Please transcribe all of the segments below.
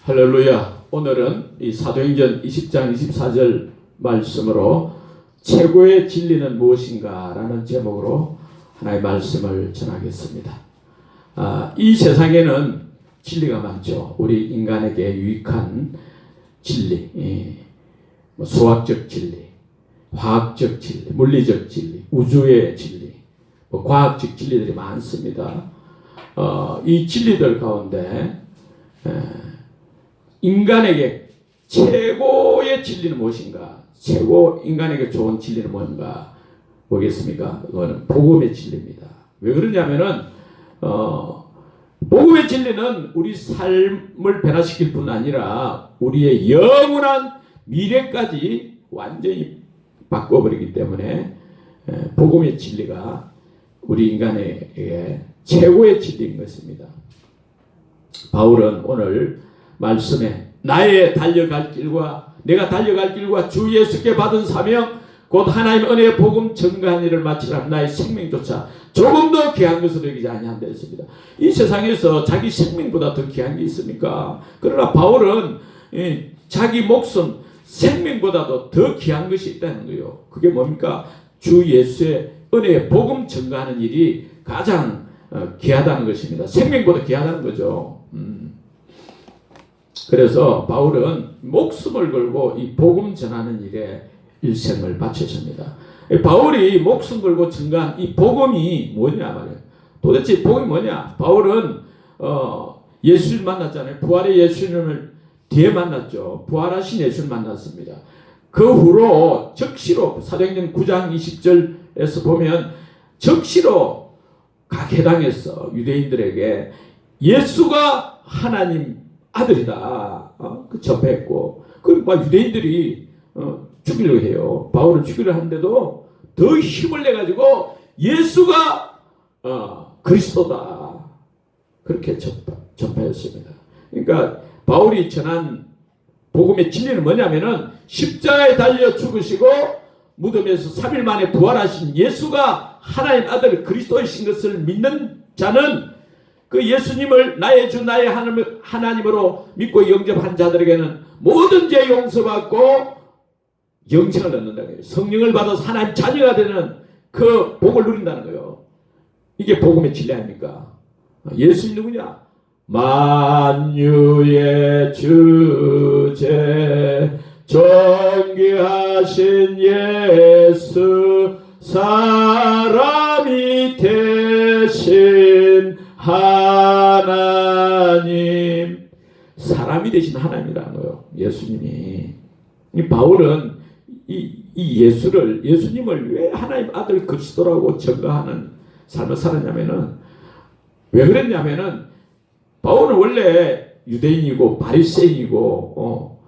할렐루야. 오늘은 이 사도행전 20장 24절 말씀으로 최고의 진리는 무엇인가 라는 제목으로 하나의 말씀을 전하겠습니다. 이 세상에는 진리가 많죠. 우리 인간에게 유익한 진리, 수학적 진리, 화학적 진리, 물리적 진리, 우주의 진리, 과학적 진리들이 많습니다. 이 진리들 가운데 인간에게 최고의 진리는 무엇인가? 최고 인간에게 좋은 진리는 뭔가 보겠습니까? 그거는 복음의 진리입니다. 왜 그러냐면은 복음의 진리는 우리 삶을 변화시킬 뿐 아니라 우리의 영원한 미래까지 완전히 바꿔버리기 때문에 복음의 진리가 우리 인간에게 최고의 진리인 것입니다. 바울은 오늘 말씀에 나의 달려갈 길과 내가 달려갈 길과 주 예수께 받은 사명 곧 하나님 은혜의 복음 전가한 일을 마치라 나의 생명조차 조금 더 귀한 것으로 여기지 아니한다 했습니다. 이 세상에서 자기 생명보다 더 귀한 게 있습니까? 그러나 바울은 자기 목숨 생명보다도 더 귀한 것이 있다는 거예요. 그게 뭡니까? 주 예수의 은혜의 복음 전가하는 일이 가장 귀하다는 것입니다. 생명보다 귀하다는 거죠. 그래서 바울은 목숨을 걸고 이 복음 전하는 일에 일생을 바쳤습니다. 바울이 목숨 걸고 전가한 이 복음이 뭐냐 말이에요. 도대체 복음이 뭐냐? 바울은 예수를 만났잖아요. 부활의 예수님을 뒤에 만났죠. 부활하신 예수를 만났습니다. 그 후로 적시로 사도행전 9장 20절에서 보면 적시로 각 해당에서 유대인들에게 예수가 하나님 아들이다. 접했고, 막 유대인들이 죽이려고 해요. 바울을 죽이려 하는데도 더 힘을 내가지고 예수가 그리스도다. 그렇게 접하였습니다. 그러니까 바울이 전한 복음의 진리는 뭐냐면은 십자가에 달려 죽으시고 무덤에서 3일 만에 부활하신 예수가 하나님 아들 그리스도이신 것을 믿는 자는 그 예수님을 나의 주 나의 하나님으로 믿고 영접한 자들에게는 모든 죄 용서받고 영생을 얻는다는 거예요. 성령을 받아서 하나님 자녀가 되는 그 복을 누린다는 거예요. 이게 복음의 진리 아닙니까? 예수님 누구냐? 만유의 주제 존귀하신 예수 사람이 되신 하나님, 사람이 되신 하나님이라는 거예요. 예수님이. 이 바울은 이 예수님을 왜 하나님 아들 그리스도라고 전가하는 삶을 살았냐면은, 왜 그랬냐면은 바울은 원래 유대인이고 바리새인이고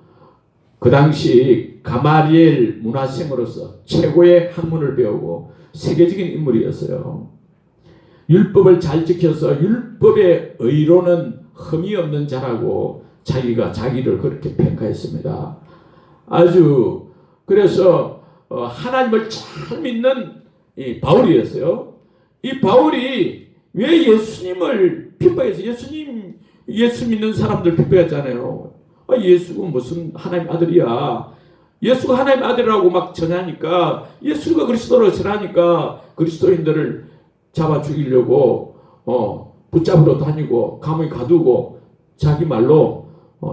그 당시 가마리엘 문화생으로서 최고의 학문을 배우고 세계적인 인물이었어요. 율법을 잘 지켜서 율법의 의로는 흠이 없는 자라고 자기를 그렇게 평가했습니다. 그래서 하나님을 잘 믿는 이 바울이었어요. 이 바울이 왜 예수님을 핍박해서 예수 믿는 사람들 핍박했잖아요. 예수가 무슨 하나님 아들이야. 예수가 하나님 아들이라고 막 전하니까, 예수가 그리스도로 전하니까 그리스도인들을 잡아 죽이려고 붙잡으러 다니고 감옥에 가두고 자기 말로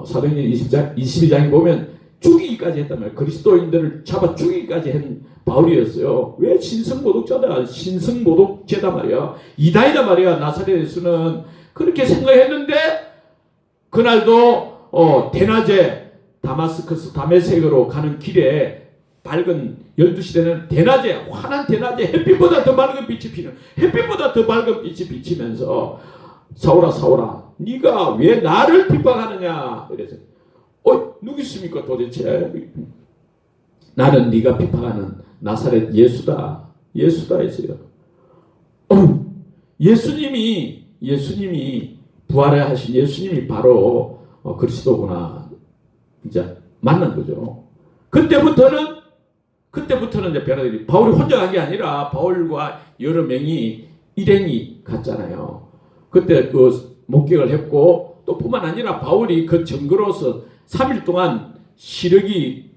사도행전 22장에 보면 죽이기까지 했단 말이에요. 그리스도인들을 잡아 죽이기까지 한 바울이었어요. 왜? 신성모독죄다 말이야. 이단이다 말이야. 나사렛 예수는. 그렇게 생각했는데 그날도 대낮에 다메섹으로 가는 길에 밝은 12시 되는 대낮에, 환한 대낮에 햇빛보다 더 밝은 빛이 비치면서 사울아 네가 왜 나를 핍박하느냐 그래서 누구십니까 도대체? 나는 네가 핍박하는 나사렛 예수다 했어요. 예수님이 부활을 하신 예수님이 바로 그리스도구나 이제 만난 거죠. 그때부터는 이제 변화들이 바울이 혼자 간 게 아니라 바울과 여러 명이 일행이 갔잖아요. 그때 그 목격을 했고 또 뿐만 아니라 바울이 그 증거로서 3일 동안 시력이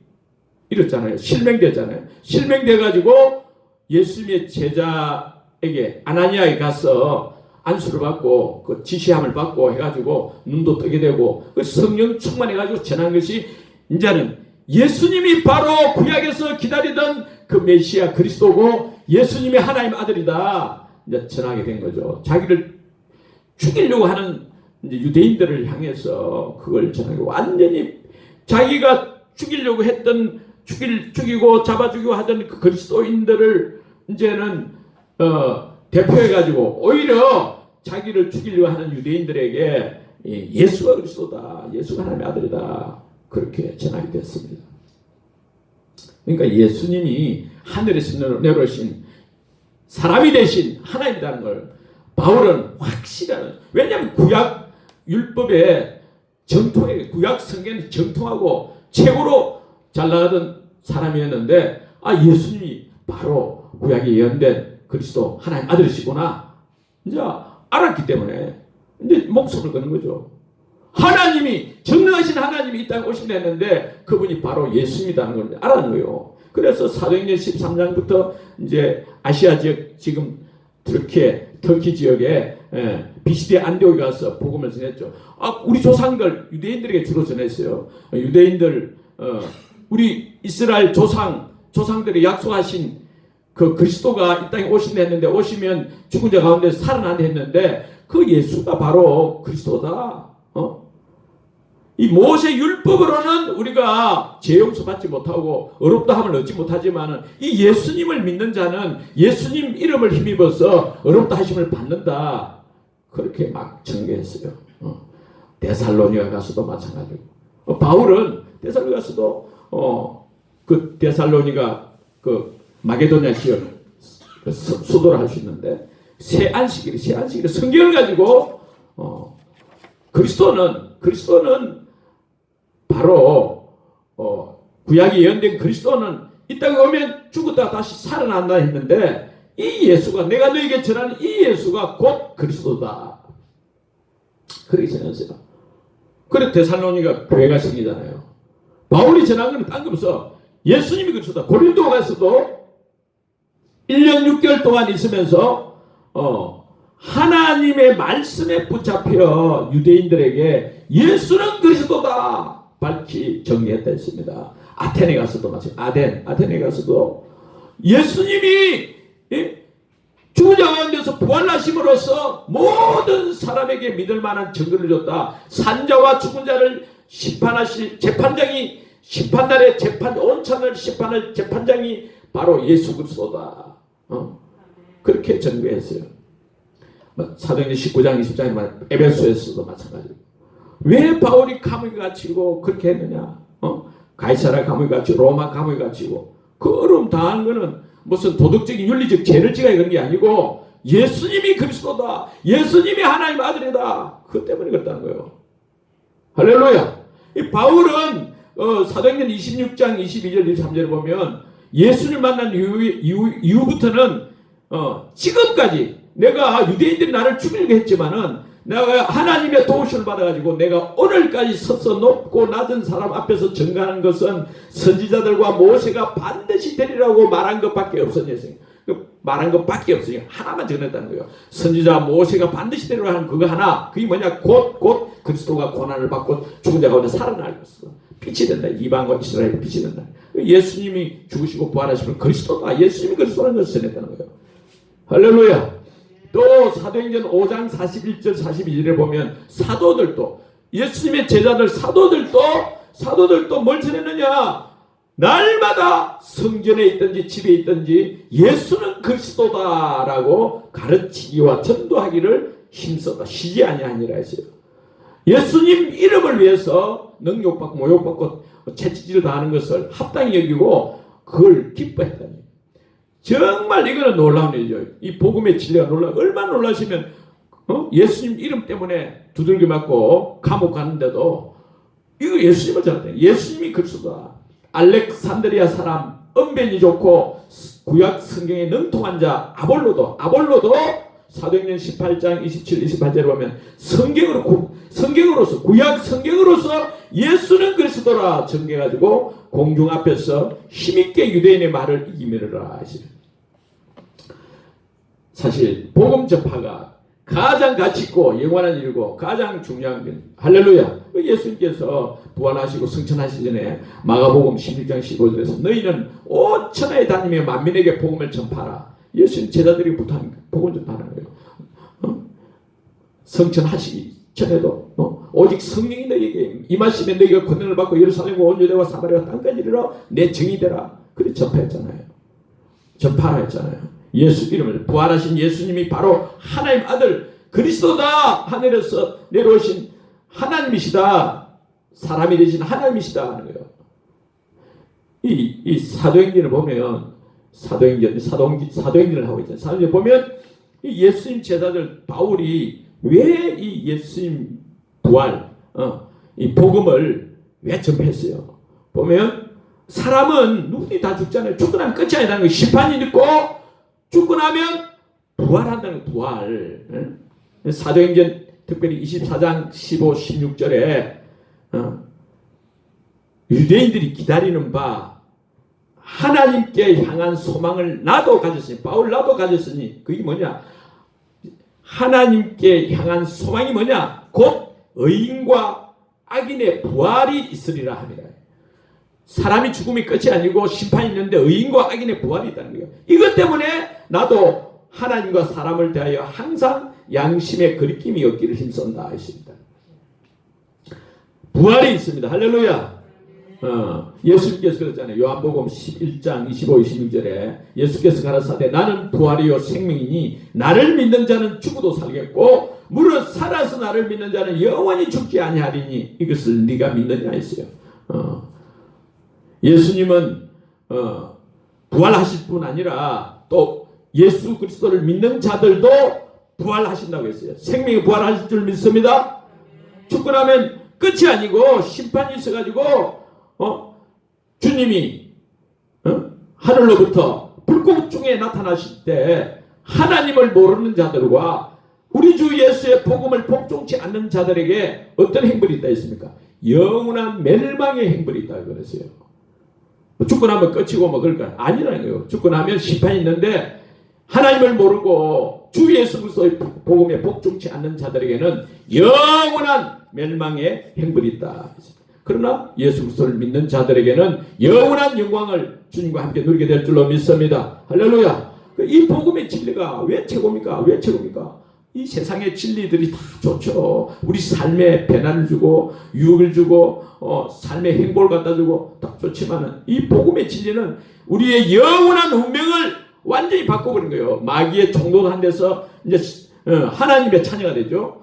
잃었잖아요. 실명되잖아요. 실명돼가지고 예수님의 제자에게 아나니아에 가서 안수를 받고 그 지시함을 받고 해가지고 눈도 뜨게 되고 그 성령 충만해가지고 전한 것이 이제는 예수님이 바로 구약에서 기다리던 그 메시아 그리스도고 예수님의 하나님 아들이다 이제 전하게 된 거죠. 자기를 죽이려고 하는 이제 유대인들을 향해서 그걸 전하고 완전히 자기가 죽이려고 했던 죽이고 잡아 죽이고 하던 그 그리스도인들을 이제는 대표해가지고 오히려 자기를 죽이려고 하는 유대인들에게 예수가 그리스도다, 예수가 하나님의 아들이다 그렇게 전하게 됐습니다. 그러니까 예수님이 하늘에서 내려오신 사람이 되신 하나님이라는 걸 바울은 확실한, 왜냐하면 구약 율법의 정통에 구약 성경의 정통하고 최고로 잘 나가던 사람이었는데 예수님이 바로 구약에 예언된 그리스도 하나님 아들이시구나 이제 알았기 때문에 이제 목숨을 거는 거죠. 하나님이 전능하신 하나님이 이 땅에 오신다 했는데 그분이 바로 예수님이라는 걸 알았는 거예요. 그래서 사도행전 13장부터 이제 아시아 지역 지금 터키 지역에 비시대 안디옥에 가서 복음을 전했죠. 우리 조상들 유대인들에게 주로 전했어요. 유대인들 우리 이스라엘 조상들이 약속하신 그 그리스도가 이 땅에 오신다 했는데 오시면 죽은 자 가운데서 살아난다 했는데 그 예수가 바로 그리스도다. 이 모세 율법으로는 우리가 죄 용서 받지 못하고 의롭다함을 얻지 못하지만 이 예수님을 믿는 자는 예수님 이름을 힘입어서 의롭다 하심을 받는다. 그렇게 막 전개했어요. 데살로니가 가서도 마찬가지고 바울은 데살로니가 가서도 그 데살로니가 그 마게도냐 지역 수도를 할 수 있는데 새 안식일이 성경을 가지고 그리스도는 바로 구약이 예언된 그리스도는 이 땅에 오면 죽었다가 다시 살아난다 했는데 이 예수가 내가 너에게 전하는 이 예수가 곧 그리스도다. 그렇게 전했어요. 그래서 데살로니가 교회가 생기잖아요. 바울이 전한 건 딴 거 없어. 예수님이 그리스도다. 고린도 가서도 1년 6개월 동안 있으면서 하나님의 말씀에 붙잡혀 유대인들에게 예수는 그리스도다 밝히 정리했다 했습니다. 아테네 가서도 마찬가지. 아테네 가서도 예수님이 죽은 자 가운데서 부활하심으로써 모든 사람에게 믿을 만한 증거를 줬다. 산자와 죽은 자를 심판하실 재판장이 심판날에 온천을 심판할 재판장이 바로 예수 그리스도다. 그렇게 전개했어요. 사도행전 19장 20장에 말한 에베소에서도 마찬가지고. 왜 바울이 감옥에 갇히고 그렇게 했느냐? 가이사랴 감옥에 갇히고 로마 감옥에 갇히고 그 어려움 당한 거는 무슨 도덕적인 윤리적 죄를 지어야 그런 게 아니고 예수님이 그리스도다. 예수님이 하나님 아들이다. 그 때문에 그랬다는 거예요. 할렐루야. 이 바울은 사도행전 26장 22절 23절을 보면 예수를 만난 이후부터는 지금까지 내가 유대인들이 나를 죽이려고 했지만은 내가 하나님의 도우심을 받아가지고 내가 오늘까지 서서 높고 낮은 사람 앞에서 증거하는 것은 선지자들과 모세가 반드시 되리라고 말한 것밖에 없었냐. 말한 것밖에 없으니 하나만 전했다는 거예요. 선지자 모세가 반드시 되리라고 하는 그거 하나. 그게 뭐냐? 곧 그리스도가 고난을 받고 죽은 자 가운데 살아날 것이다. 빛이 된다. 이방과 이스라엘이 빛이 된다. 예수님이 죽으시고 부활하시면 그리스도다. 예수님이 그리스도라는 것을 전했다는 거예요. 할렐루야. 또 사도행전 5장 41절 42절에 보면 사도들도 예수님의 제자들 사도들도 뭘 전했느냐? 날마다 성전에 있든지 집에 있든지 예수는 그리스도다라고 가르치기와 전도하기를 힘써다. 쉬지 아니하니라 했어요. 예수님 이름을 위해서 능욕받고 모욕받고 채찍질 당하는 것을 합당히 여기고 그걸 기뻐했다니. 정말 이거는 놀라운 일이죠. 이 복음의 진리가 얼마나 놀라시면 예수님 이름 때문에 두들겨 맞고 감옥 가는데도 이거 예수님을 전했다. 예수님이 그리스도다. 알렉산드리아 사람 언변이 좋고 구약 성경에 능통한 자 아볼로도 사도행전 18장 27, 28절에 보면 성경으로서 구약 성경으로서 예수는 그리스도라 정해가지고 공중 앞에서 힘있게 유대인의 말을 이기미르라 하시는. 사실 복음 전파가 가장 가치 있고 영원한 일이고 가장 중요한 게 할렐루야. 예수님께서 부활하시고 승천하시기 전에 마가복음 16장 15절에서 너희는 온 천하에 다니며 만민에게 복음을 전파하라. 예수님 제자들이 부탁한 복음 전파하는 거예요. 승천하시기 전에도 오직 성령이 너희에게 임하시면 너희가 권능을 받고 예루살렘과 온 유대와 사마리아 땅까지 이르러 내 증이 되라. 그래 전파했잖아요. 전파라 했잖아요. 예수 이름을 부활하신 예수님이 바로 하나님 아들 그리스도다. 하늘에서 내려오신 하나님이시다. 사람이 되신 하나님이시다 하는 거예요. 이 사도행전을 보면 사도행전을 하고 있잖아요. 사도행전 보면 이 예수님 제자들 바울이 왜 이 예수님 부활 이 복음을 왜 전파했어요? 보면 사람은 누구든지 다 죽잖아요. 죽고 나면 끝이 아니라는 거예요. 심판이 있고 죽고 나면 부활한다는 부활. 사도행전 특별히 24장 15, 16절에 유대인들이 기다리는 바 하나님께 향한 소망을 나도 가졌으니 바울 나도 가졌으니 그게 뭐냐? 하나님께 향한 소망이 뭐냐? 곧 의인과 악인의 부활이 있으리라 합니다. 사람이 죽음이 끝이 아니고 심판이 있는데 의인과 악인의 부활이 있다는 거예요. 이것 때문에 나도 하나님과 사람을 대하여 항상 양심의 거리낌이 없기를 힘쓴다 하십니다. 부활이 있습니다. 할렐루야. 예수님께서 그랬잖아요. 요한복음 11장 25, 26절에 예수께서 가라사대 나는 부활이요 생명이니 나를 믿는 자는 죽어도 살겠고 무릇 살아서 나를 믿는 자는 영원히 죽지 아니하리니 이것을 네가 믿느냐 했어요. 예수님은 부활하실 뿐 아니라 또 예수 그리스도를 믿는 자들도 부활하신다고 했어요. 생명이 부활하실 줄 믿습니다. 죽고 나면 끝이 아니고 심판이 있어가지고 주님이 하늘로부터 불꽃 중에 나타나실 때 하나님을 모르는 자들과 우리 주 예수의 복음을 복종치 않는 자들에게 어떤 행벌이 있다 했습니까? 영원한 멸망의 행벌이 있다 그랬어요. 죽고 나면 끝이고 뭐 그럴까? 아니라는 거예요. 죽고 나면 심판이 있는데 하나님을 모르고 주 예수 그리스도의 복음에 복종치 않는 자들에게는 영원한 멸망의 행벌이 있다. 그러나 예수 그리스도를 믿는 자들에게는 영원한 영광을 주님과 함께 누리게 될 줄로 믿습니다. 할렐루야. 이 복음의 진리가 왜 최고입니까? 왜 최고입니까? 이 세상의 진리들이 다 좋죠. 우리 삶에 변화를 주고 유익을 주고 삶의 행복을 갖다 주고 다 좋지만은 이 복음의 진리는 우리의 영원한 운명을 완전히 바꿔버린 거예요. 마귀의 종노릇한 데서 이제 하나님의 자녀가 되죠.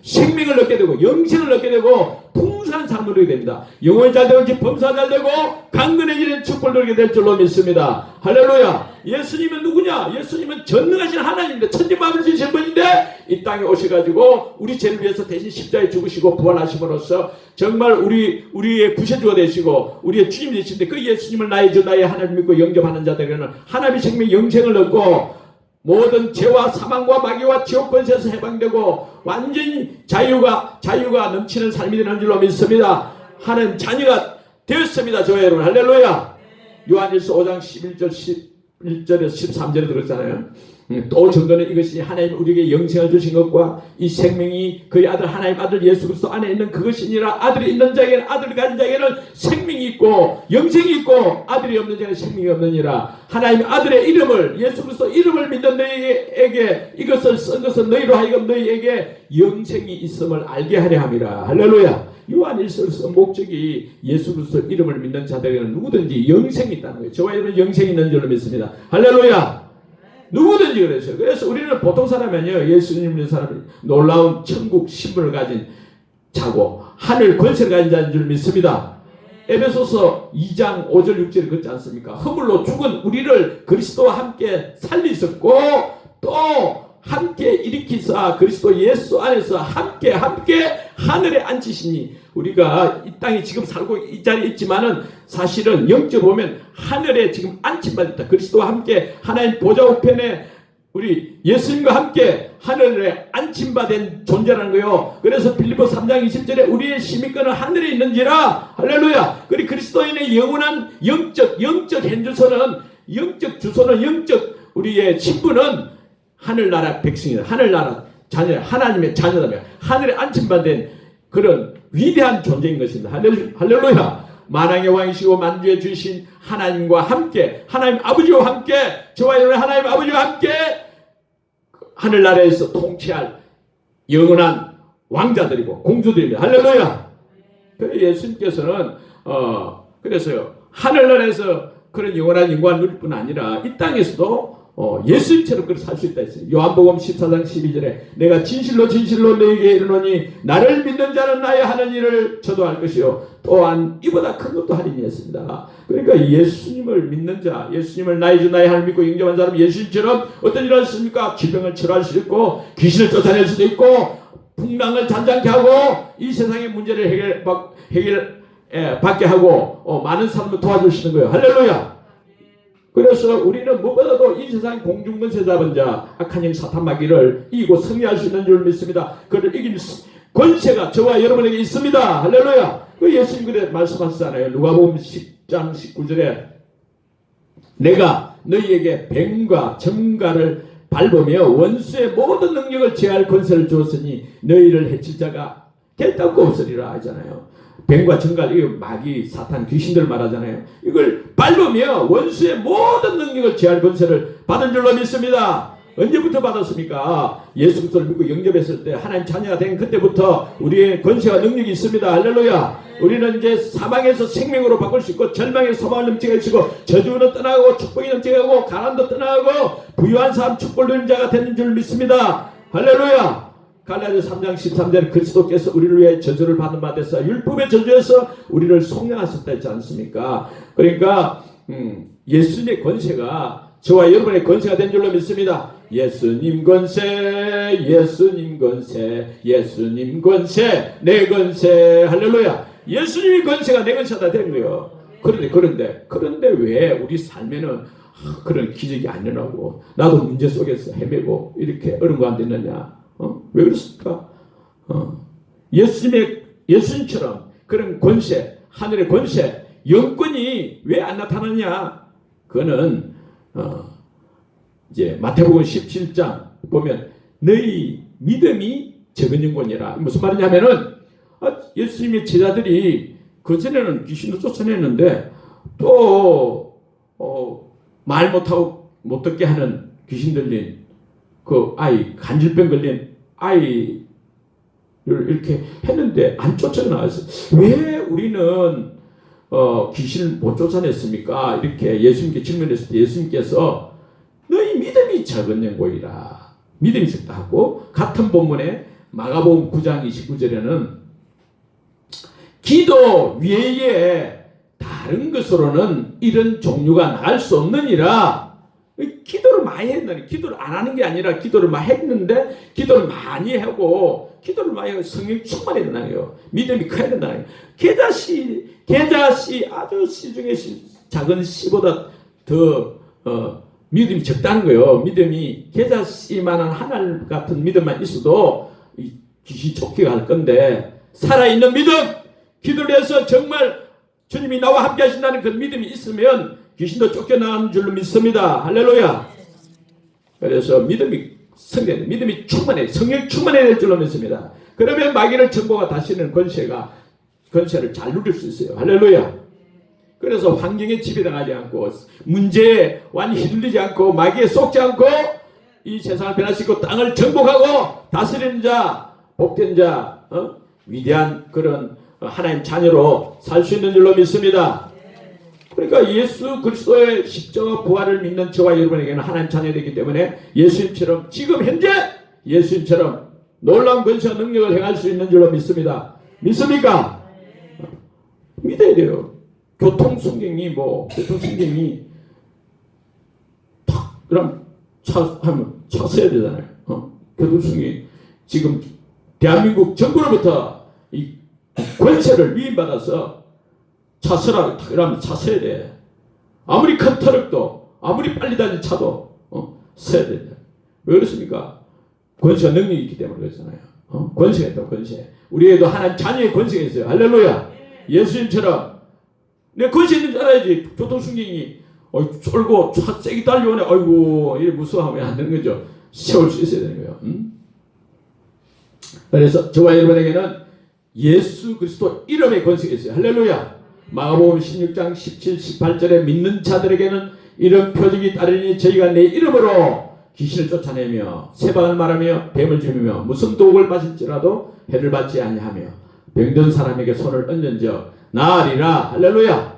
생명을 얻게 되고 영생을 얻게 되고 풍성한 삶을 얻게 됩니다. 영혼이 잘 되고 범사가 잘 되고 강건해지는 축복을 얻게 될 줄로 믿습니다. 할렐루야. 예수님은 누구냐? 예수님은 전능하신 하나님인데 천지만물을 지으신 분인데 이 땅에 오셔가지고 우리 죄를 위해서 대신 십자가에 죽으시고 부활하심으로써 정말 우리의 구세주가 되시고 우리의 주님이 되시는데 그 예수님을 나의 주 나의 하나님 믿고 영접하는 자들에게는 하나님의 생명 영생을 얻고 모든 죄와 사망과 마귀와 지옥 권세에서 해방되고 완전히 자유가 넘치는 삶이 되는 줄로 믿습니다. 하는 자녀가 되었습니다. 저 여러분 할렐루야. 요한일서 5장 11절 11절에서 13절에 들었잖아요. 또 증거는 이것이 하나님 우리에게 영생을 주신 것과 이 생명이 그의 아들 하나님 아들 예수 그리스도 안에 있는 그것이니라. 아들이 있는 자에게는 아들을 가진 자에게는 생명이 있고 영생이 있고 아들이 없는 자에게는 생명이 없느니라. 하나님 아들의 이름을 예수 그리스도 이름을 믿는 너희에게 이것을 쓴 것은 너희로 하여금 너희에게 영생이 있음을 알게 하려 함이라. 할렐루야. 요한일서를 쓴 목적이 예수 그리스도 이름을 믿는 자들에게는 누구든지 영생이 있다는 거예요. 저와 여러분 영생이 있는 줄로 믿습니다. 할렐루야. 누구든지 그랬어요. 그래서 우리는 보통 사람이 아니에요. 예수님 믿는 사람이 놀라운 천국 신분을 가진 자고 하늘 권세를 가진 자인 줄 믿습니다. 에베소서 2장 5절 6절에 그렇지 않습니까? 허물로 죽은 우리를 그리스도와 함께 살리셨고 또 함께 일으키사 그리스도 예수 안에서 함께 하늘에 앉히시니 우리가 이 땅에 지금 살고 이 자리에 있지만은 사실은 영적으로 보면 하늘에 지금 앉힌 바 있다. 그리스도와 함께 하나님 보좌 우편에 우리 예수님과 함께 하늘에 안침받은 존재라는 거요. 그래서 빌립보 3장 20절에 우리의 시민권은 하늘에 있는지라. 할렐루야. 그리고 그리스도인의 영원한 영적 현주소는, 영적 주소는, 영적 우리의 신분은 하늘나라 백성이다. 하늘나라 자녀, 하나님의 자녀라며 하늘에 안침받은 그런 위대한 존재인 것입니다. 할렐루야. 만왕의 왕이시고 만주의 주신 하나님과 함께, 하나님 아버지와 함께, 저와 여러분 하나님 아버지와 함께 하늘나라에서 통치할 영원한 왕자들이고 공주들입니다. 할렐루야. 그래서 예수님께서는 그래서요, 하늘나라에서 그런 영원한 영광을 누릴 뿐 아니라 이 땅에서도 예수님처럼 그렇게 살 수 있다 했어요. 요한복음 14장 12절에 내가 진실로 진실로 너희에게 이르노니 나를 믿는 자는 나의 하는 일을 저도 할 것이요 또한 이보다 큰 것도 하리니 했습니다. 그러니까 예수님을 믿는 자, 예수님을 나의 주 나의 하나님 믿고 영접한 사람, 예수님처럼 어떤 일을 하십니까? 질병을 치료할 수도 있고 귀신을 쫓아낼 수도 있고 풍랑을 잔잔케 하고 이 세상의 문제를 받게 하고 많은 사람을 도와주시는 거예요. 할렐루야. 그래서 우리는 무엇보다도 이 세상 공중권세 잡은 자, 악한 영 사탄 마귀를 이기고 승리할 수 있는 줄 믿습니다. 그를 이긴 권세가 저와 여러분에게 있습니다. 할렐루야. 그 예수님 그래 말씀하시잖아요. 누가복음 10장 19절에 내가 너희에게 뱀과 정갈을 밟으며 원수의 모든 능력을 제할 권세를 주었으니 너희를 해칠 자가 결단코 없으리라 하잖아요. 뱀과 정갈, 이거 마귀, 사탄, 귀신들 말하잖아요. 이걸 밟으며 원수의 모든 능력을 제할 권세를 받은 줄로 믿습니다. 언제부터 받았습니까? 예수 그리스도를 믿고 영접했을 때 하나님 자녀가 된 그때부터 우리의 권세와 능력이 있습니다. 할렐루야. 우리는 이제 사망에서 생명으로 바꿀 수 있고 절망에서 소망을 넘치게 해주시고 저주는 떠나고 축복이 넘치게 하고 가난도 떠나고 부유한 삶 축복을 누리는 자가 되는 줄 믿습니다. 할렐루야. 갈라디아 3장 13절에 그리스도께서 우리를 위해 저주를 받는 바 되사 율법의 저주에서 우리를 속량하셨다 했지 않습니까? 그러니까 예수님의 권세가 저와 여러분의 권세가 된 줄로 믿습니다. 예수님 권세, 예수님 권세, 예수님 권세, 내 권세. 할렐루야. 예수님의 권세가 내 권세가 된 거예요. 그런데 왜 우리 삶에는 그런 기적이 안 일어나고 나도 문제 속에서 헤매고 이렇게 어려운 거 안 되느냐? 왜 그렇습니까? 예수님처럼 그런 권세, 하늘의 권세, 영권이 왜 안 나타나냐? 그거는 이제 마태복음 17장 보면 너희 믿음이 적은 영권이라. 무슨 말이냐면은 예수님의 제자들이 그전에는 귀신도 쫓아냈는데 또 말 못하고 못 듣게 하는 귀신 들린 그 아이, 간질병 걸린 아이를 이렇게 했는데 안 쫓아나왔어요. 왜 우리는 귀신을 못 쫓아냈습니까? 이렇게 예수님께 질문했을 때 예수님께서 너희 믿음이 적은 영혼이라. 믿음이 적다 하고, 같은 본문에 마가복음 9장 29절에는 기도 외에 다른 것으로는 이런 종류가 나을 수 없느니라. 기도를 많이 했는데, 기도를 안 하는 게 아니라 기도를 많이 했는데, 기도를 많이 하고, 기도를 많이 하고 성령 충만해야 된다는 거예요. 믿음이 커야 된다는 거예요. 계자씨, 아주 씨 중에 작은 씨보다 더 믿음이 적다는 거예요. 믿음이 계자씨만한 하늘 같은 믿음만 있어도 귀신이 쫓겨갈 건데, 살아있는 믿음, 기도를 해서 정말 주님이 나와 함께 하신다는 그 믿음이 있으면 귀신도 쫓겨나가는 줄로 믿습니다. 할렐루야. 그래서 믿음이 성령, 믿음이 충만해, 성령 충만해야 될 줄로 믿습니다. 그러면 마귀를 정보가 다시는 권세를 잘 누릴 수 있어요. 할렐루야. 그래서 환경에 지배당하지 않고, 문제에 완전히 휘둘리지 않고, 마귀에 속지 않고, 이 세상을 변화시키고 땅을 정복하고 다스리는 자, 복된 자, 위대한 그런 하나님 자녀로 살 수 있는 줄로 믿습니다. 그러니까 예수 그리스도의 십자가 부활을 믿는 저와 여러분에게는 하나님 자녀되기 때문에 예수님처럼 지금 현재 예수님처럼 놀라운 권세와 능력을 행할 수 있는 줄로 믿습니다. 믿습니까? 믿어야 돼요. 교통순경이 탁 그럼 차 써야 되잖아요. 교통순경이 지금 대한민국 정부로부터 이 권세를 위임받아서 차 서라 그러면 차 서야 돼. 아무리 큰 트럭도, 아무리 빨리 달린 차도 서야 된다. 왜 그렇습니까? 권세와 능력이 있기 때문에 그렇잖아요. 권세가 있다고, 권세. 우리에도 하나님 자녀의 권세가 있어요. 할렐루야. 예수님처럼 내 권세 있는 줄 알아야지. 교통순경이 쫄고 차 세게 달려오네. 아이고 이래 무서워하면 안 되는 거죠. 세울 수 있어야 되는 거예요. 그래서 저와 여러분에게는 예수 그리스도 이름의 권세가 있어요. 할렐루야. 마가복음 16장 17, 18절에 믿는 자들에게는 이런 표적이 따르니 저희가 내 이름으로 귀신을 쫓아내며 새방을 말하며 뱀을 죽이며 무슨 독을 마실지라도 해를 받지 아니하며 병든 사람에게 손을 얹은적 나으리라. 할렐루야.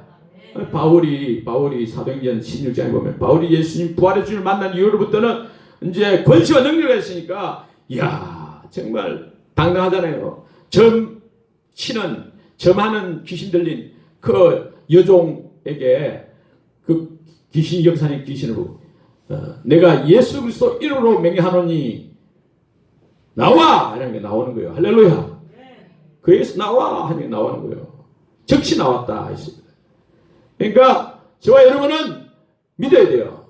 바울이 사도행전 16장에 보면 바울이 예수님 부활의 주를 만난 이후로부터는 이제 권세와 능력이 있으니까 이야 정말 당당하잖아요. 점하는 귀신 들린 그 여종에게 그 귀신 역사의 귀신을 보고 내가 예수 그리스도 이름으로 명령하노니 나와! 이런 게 나오는 거예요. 할렐루야. 그에서 나와! 하는 게 나오는 거예요. 즉시 나왔다. 그러니까 저와 여러분은 믿어야 돼요.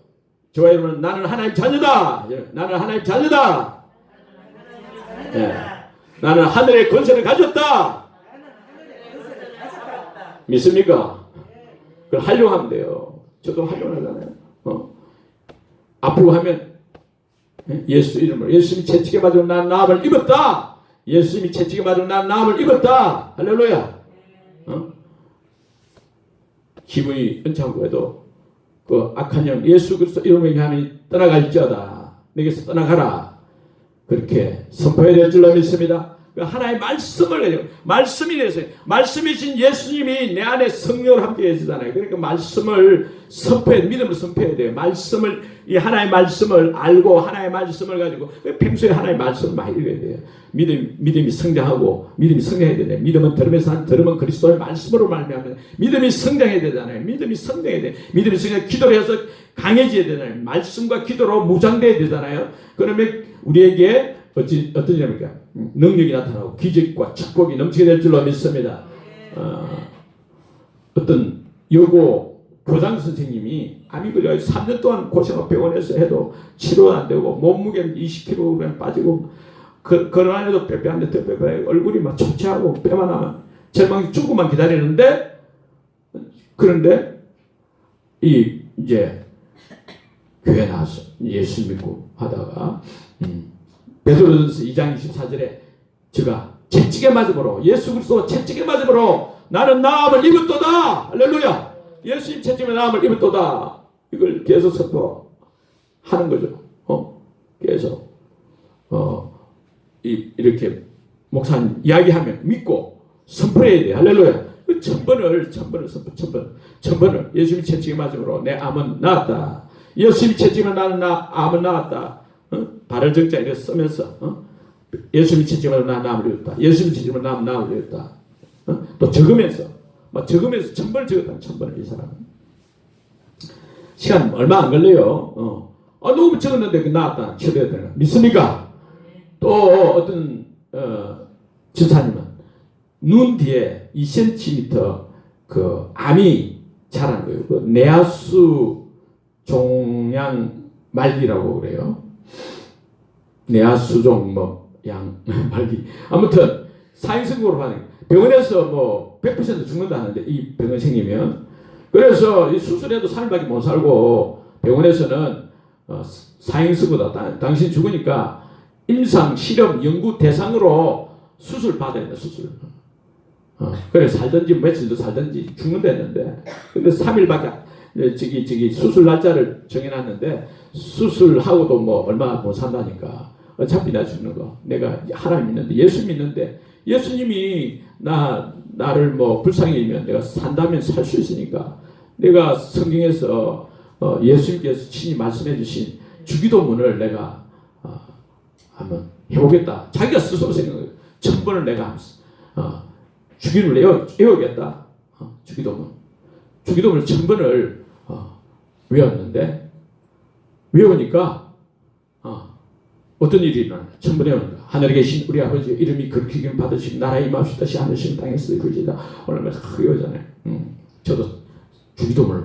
저와 여러분은 나는 하나님 자녀다. 나는 하나님 자녀다. 네. 나는 하늘의 권세를 가졌다. 믿습니까? 그걸 활용하면 돼요. 저도 활용하잖아요. 아프고 하면 예수 이름으로 예수님이 채찍에 맞으고 난 나음을 입었다. 예수님이 채찍에 맞으고 난 나음을 입었다. 할렐루야. 기분이 은창고 해도 그 악한 영 예수 그리스도 이름으로 명하니 떠나갈지어다. 내게서 떠나가라. 그렇게 선포해야 될 줄로 믿습니다. 하나의 말씀을 내요. 말씀이 내세요. 말씀이신 예수님이 내 안에 성령을 함께 해주잖아요. 그러니까 말씀을 믿음을 선포해야 돼요. 이 하나의 말씀을 알고 하나의 말씀을 가지고 평소에 하나의 말씀을 많이 읽어야 돼요. 믿음이 성장하고 믿음이 성장해야 되잖아요. 믿음은 들으면서 들으면 그리스도의 말씀으로 말미암아 믿음이 성장해야 되잖아요. 믿음이 성장해야 돼요. 믿음이 성장 기도를 해서 강해져야 되잖아요. 말씀과 기도로 무장돼야 되잖아요. 그러면 우리에게 어떤 점입니까? 능력이 나타나고 기적과 축복이 넘치게 될 줄로 믿습니다. 어떤 여고 교장 선생님이 암이 걸려 3년 동안 고생하고 병원에서 해도 치료가 안 되고 몸무게는 20kg 빠지고 걸어다녀도 빼빼한데 더 빼빼 얼굴이 막 초췌하고 빼만 하면 절망이 죽고만 기다리는데 그런데 이제 교회 나와서 예수 믿고 하다가 베드로전서 2장 24절에 제가 채찍에 맞음으로 예수 그리스도 채찍에 맞음으로 나는 나음을 입었도다. 할렐루야. 예수님 채찍에 나음을 입었도다. 이걸 계속 선포하는 거죠. 계속 이렇게 목사님 이야기하면 믿고 선포해야 돼. 할렐루야. 그 천번을 예수님 채찍에 맞음으로 내 암은 나았다. 예수님 채찍에 나는 암은 나았다. 발을 정자 이렇게 쓰면서 예수님 채찍으로 나 나음을 이뤘다. 예수님 채찍으로 나 나음을 이뤘다. 또 적으면서 천번을 적었다. 천번을 이 사람은 시간 얼마 안 걸려요. 너무 적었는데 나왔다. 치료됐다. 믿습니까? 또 어떤 지사님은 눈 뒤에 2cm 그 암이 자란 거예요. 그 내하수 종양 말기라고 그래요. 내하수종 말기 아무튼 사인승으로 하는 병원에서 100% 죽는다 하는데 이 병원 생기면 그래서 이 수술해도 3일밖에 못 살고 병원에서는 사인승보다 당신 죽으니까 임상 실험 연구 대상으로 수술 받아야 된다. 수술. 그래 살든지 며칠 더 살든지 죽는다 했는데 근데 3일밖에 저기 수술 날짜를 정해놨는데 수술하고도 얼마 못 산다니까. 어차피 나 죽는 거. 내가 하나님 믿는데 예수 믿는데 예수님이 나를 불쌍히 여기면 내가 산다면 살 수 있으니까 내가 성경에서 예수님께서 친히 말씀해 주신 주기도문을 내가 한번 해보겠다. 자기가 스스로 생각해요. 1000번을 내가 주기도문을 외우겠다. 주기도문을 1000번을 외웠는데 외우니까 어떤 일이 일어나요? 1000번에 오니까 하늘에 계신 우리 아버지 이름이 그렇게 기름 받으시고 나라에 임하시다시 하늘신 땅에서 그러지다. 오늘 크게 외우잖아요. 저도 주기도문을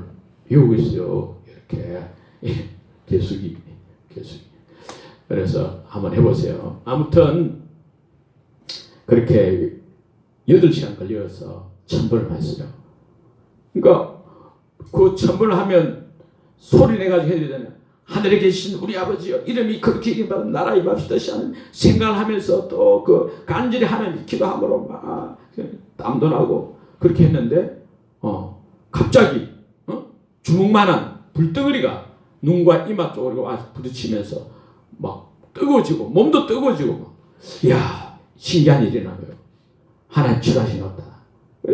외우고 있어요. 이렇게 계속이 그래서 한번 해보세요. 아무튼 그렇게 8시간 걸려서 천번을 했어요. 그러니까 그 천번을 하면 소리 내가지고 해야 되잖아요. 하늘에 계신 우리 아버지여, 이름이 그렇게 이름받은 나라 임합시다시 하는 생각을 하면서 또 그 간절히 하나님 기도함으로 막 땀도 나고 그렇게 했는데 갑자기 주먹만한 불덩어리가 눈과 이마 쪽으로 와서 부딪히면서 막 뜨거워지고 몸도 뜨거워지고 이야, 신기한 일이 나고요. 하나님 치료하시나 없다.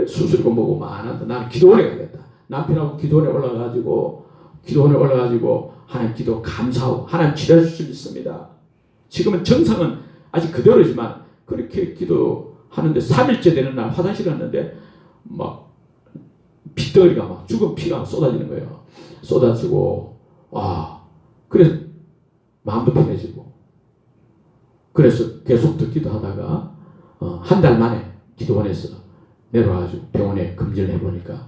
수술이고 뭐고 많은데 나는 기도원에 가겠다. 남편하고 기도원에 올라가가지고 하나님 기도 감사하고 하나님 치료해 주실 수 있습니다. 지금은 정상은 아직 그대로지만 그렇게 기도하는데 3일째 되는 날 화장실 갔는데 막 핏덩어리가 막 죽은 피가 쏟아지는 거예요. 쏟아지고 그래서 마음도 편해지고 그래서 계속 더 기도하다가 한 달 만에 기도원에서 내려와가지고 병원에 검진을 해보니까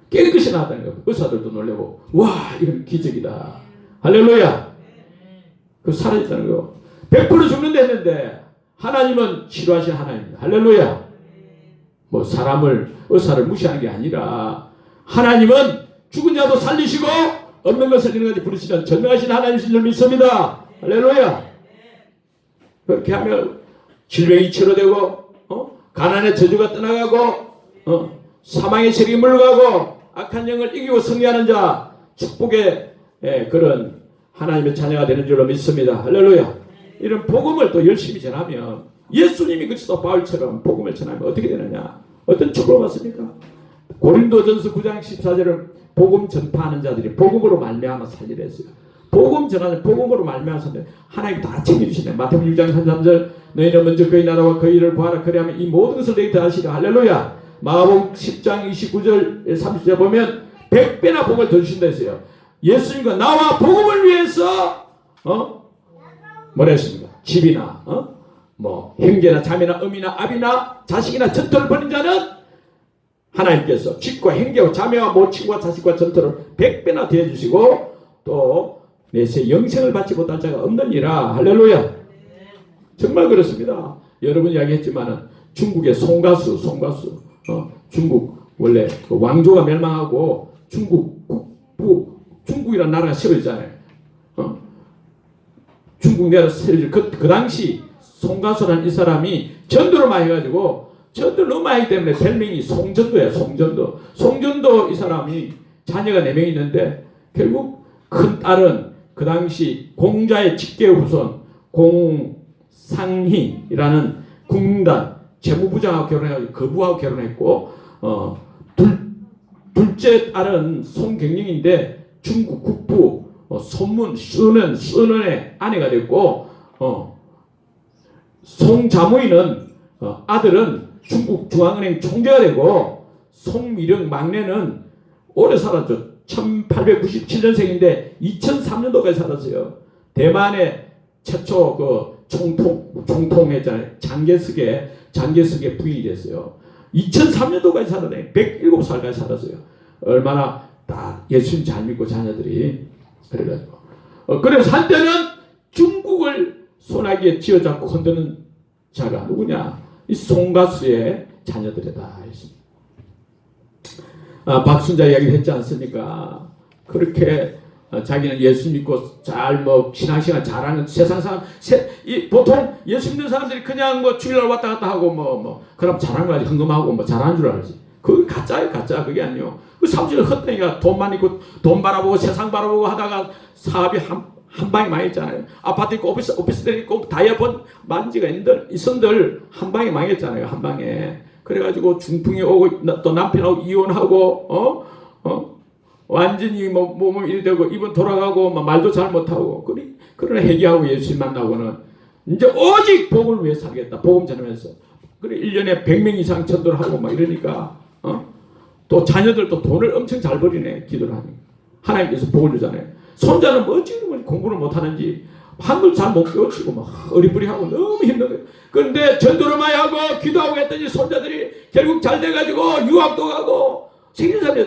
깨끗이 나왔다는 거예요. 의사들도 놀래고 와, 이건 기적이다. 할렐루야. 그 사라졌다는 거. 100% 죽는다 했는데 하나님은 치료하신 하나님입니다. 할렐루야. 뭐 의사를 무시하는 게 아니라 하나님은 죽은 자도 살리시고 없는 것을 있는 것까지 부르시는 전능하신 하나님이신 줄 믿습니다. 할렐루야. 그렇게 하면 질병이 치료되고 가난의 저주가 떠나가고 사망의 세력이 물러가고 악한 영을 이기고 승리하는 자 축복의 그런 하나님의 자녀가 되는 줄로 믿습니다. 할렐루야. 이런 복음을 또 열심히 전하면 예수님이 그리스도 바울처럼 복음을 전하면 어떻게 되느냐? 어떤 축복을 받습니까? 고린도전서 9장 14절은 복음 전파하는 자들이 복음으로 말미암아 살리라 했어요. 복음 전하는 복음으로 말미암아서 하나님 다 챙겨주시네. 마태복음 6장 33절 너희는 먼저 그의 나라와 그의 일을 구하라. 그리하면 이 모든 것을 너희 더하시리라. 할렐루야. 마가복음 10장 29절 30절 보면 100배나 복을 더 주신다 했어요. 예수님과 나와 복음을 위해서 뭐라 했습니까? 집이나 뭐 형제나 자매나 어미나 아비나 자식이나 전토를 벌인 자는 하나님께서 집과 형제와 자매와 모친과 자식과 전토를 100배나 대해주시고 또 내세 영생을 받지 못할 자가 없느니라. 할렐루야. 정말 그렇습니다. 여러분 이야기했지만은 중국의 송가수 중국 원래 그 왕조가 멸망하고 중국이라는 나라가 세워지잖아요. 중국 나라 세워질 그 당시 송가수라는 이 사람이 전도를 많이 해가지고 전도를 너무 많이 하기 때문에 별명이 송전도야. 송전도 이 사람이 자녀가 4명 있는데 결국 큰 딸은 그 당시 공자의 직계 후손 공상희라는 국민단 재무부장하고 결혼해가지고 거부하고 결혼했고 둘째 딸은 송경영인데 중국 국부 손문 순원의 아내가 됐고 송자무이는 아들은 중국 중앙은행 총재가 되고 송미령 막내는 오래 살았죠. 1897년생인데 2003년도까지 살았어요. 대만의 최초 그 총통했잖아요. 장개석의 부인이 됐어요. 2003년도까지 살았네. 107살까지 살았어요. 얼마나 다 예수님 잘 믿고 자녀들이 그래가지고 그래서 한때는 중국을 소나기에 쥐어잡고 흔드는 자가 누구냐? 이 송가수의 자녀들이다 했습니다. 박순자 이야기를 했지 않습니까? 그렇게 자기는 예수 믿고 잘 신앙생활 잘하는 세상 사람 보통 예수 믿는 사람들이 그냥 주일날 왔다 갔다 하고 그럼 잘한 거 알지. 헌금하고 잘하는 줄 알지. 그게 가짜예요. 가짜. 그게 아니요. 그 사무실에 헛되니까 돈만 있고 돈 바라보고 세상 바라보고 하다가 사업이 한 방에 망했잖아요. 아파트 있고 오피스텔 있고 다이아본 만지가 있은들 한 방에 망했잖아요. 한 방에. 그래가지고 중풍이 오고 또 남편하고 이혼하고 완전히 몸을 이리 되고 입은 돌아가고 말도 잘 못하고 그러나 회개하고 예수님 만나고는 이제 오직 복음을 위해 살겠다. 복음 전하면서 그래 1년에 100명 이상 전도를 하고 이러니까 또 자녀들도 돈을 엄청 잘 버리네. 기도를 하니까 하나님께서 복을 주잖아요. 손자는 어찌 공부를 못하는지 한글 잘 못 깨우치고 어리부리하고 너무 힘든 거예요. 그런데 전도를 많이 하고 기도하고 했더니 손자들이 결국 잘 돼가지고 유학도 가고 생긴 사람이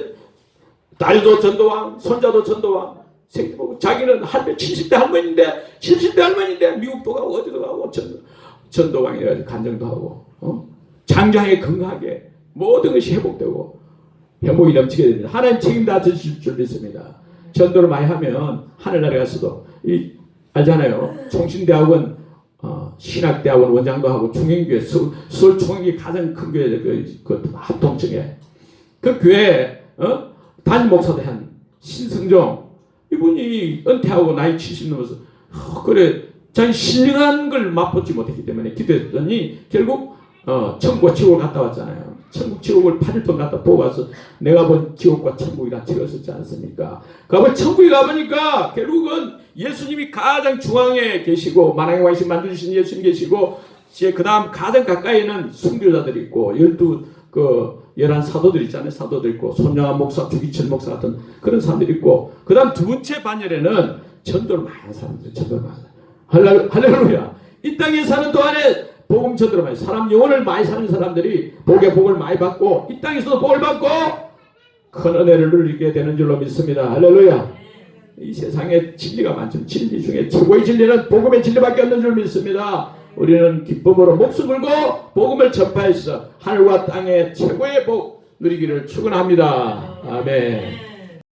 딸도 전도왕, 손자도 전도왕. 생기고 자기는 70대 할머니인데 70대 할머니인데 미국도 가고 어디도 가고 전도광이라 간증도 하고 장장에 건강하게 모든 것이 회복되고 행복이 넘치게 됩니다. 하나님 책임 다 지실 줄 믿습니다. 전도를 많이 하면 하늘나라에 가서도 알잖아요. 총신대학원 신학대학원 원장도 하고 중행교회 서울 총행교회 가장 큰 교회 그 합동청에 그 교회 담임 목사도 한 신성종 이분이 은퇴하고 나이 70 넘어서 그래 자기 신령한 걸 맛보지 못했기 때문에 기도했더니 결국 천국과 지옥을 갔다 왔잖아요. 천국 지옥을 8일 갔다 보고 와서 내가 본 지옥과 천국이라 찍었었지 않습니까? 그러면 천국에 가보니까 결국은 예수님이 가장 중앙에 계시고 만왕의 왕신 만드신 예수님 계시고 그 다음 가장 가까이에는 순교자들이 있고 11 사도들 있잖아요. 사도들 있고 손양한 목사, 주기철 목사 같은 그런 사람들이 있고 그 다음 두 번째 반열에는 전도를 많이 하는 사람들, 전도를 많이 하는 할렐루야. 이 땅에 사는 동안에 복음 전도를 많이 사람 영혼을 많이 사는 사람들이 복을 많이 받고 이 땅에서도 복을 받고 큰 은혜를 누리게 되는 줄로 믿습니다. 할렐루야. 이 세상에 진리가 많죠. 진리 중에 최고의 진리는 복음의 진리밖에 없는 줄 믿습니다. 우리는 기쁨으로 목숨 걸고 복음을 전파해서 하늘과 땅의 최고의 복 누리기를 축원합니다. 아멘.